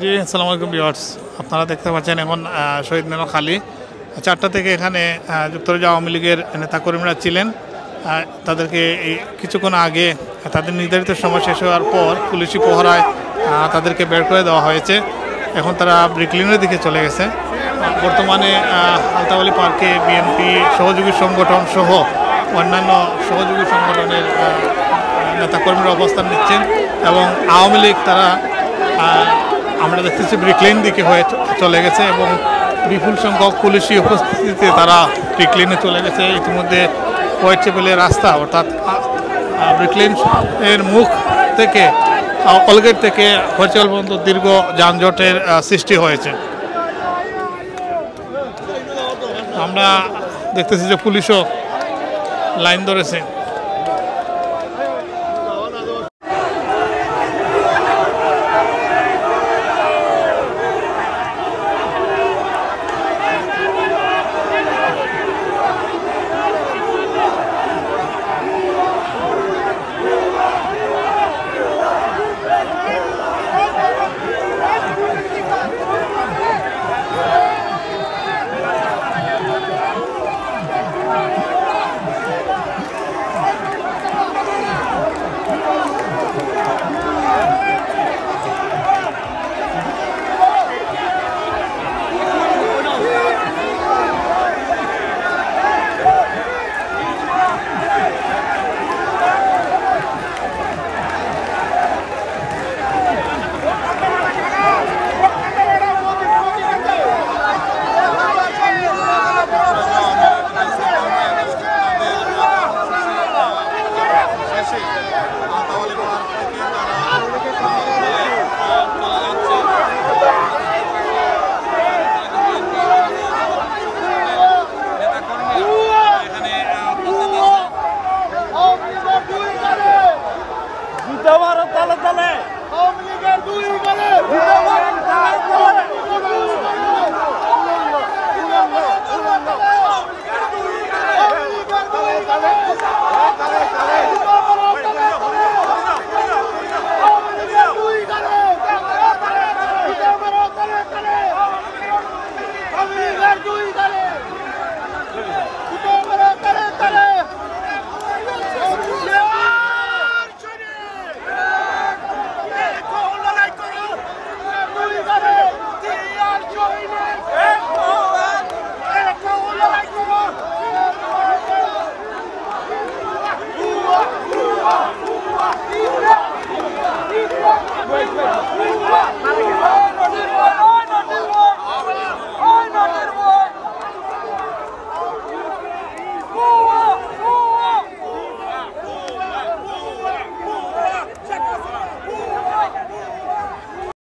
জি, আসসালামু আলাইকুম ভিউয়ার্স। আপনারা দেখতে পাচ্ছেন এখন শহীদ মিনার খালি। 4টা থেকে এখানে যুক্তরাজ্য আওয়ামী লীগের নেতাকর্মীরা ছিলেন। তাদেরকে এই কিছুক্ষণ আগে তাদের নির্ধারিত সময় শেষ হওয়ার পর পুলিশি পহরায় তাদেরকে বের করে দেওয়া হয়েছে। এখন তারা ব্রিকলিনের দিকে চলে গেছে। বর্তমানে আলতাবালি পার্কে বিএনপি সহযোগী সংগঠন সহ অন্যান্য সহযোগী সংগঠনের নেতাকর্মীরা অবস্থান নিচ্ছেন এবং আওয়ামী লীগ তারা আমরা দেখতেছি ব্রিকলেন দিকে হয়ে চলে গেছে এবং বিপুল সংখ্যক পুলিশি উপস্থিতিতে তারা ব্রিকলেনে চলে গেছে। ইতিমধ্যে হোয়াইট চ্যাপেলের রাস্তা অর্থাৎ ব্রিকলেন এর মুখ থেকে অলগেট থেকে হোয়াইট চ্যাপেল পর্যন্ত দীর্ঘ যানজটের সৃষ্টি হয়েছে। আমরা দেখতেছি যে পুলিশও লাইন ধরেছে। Давай!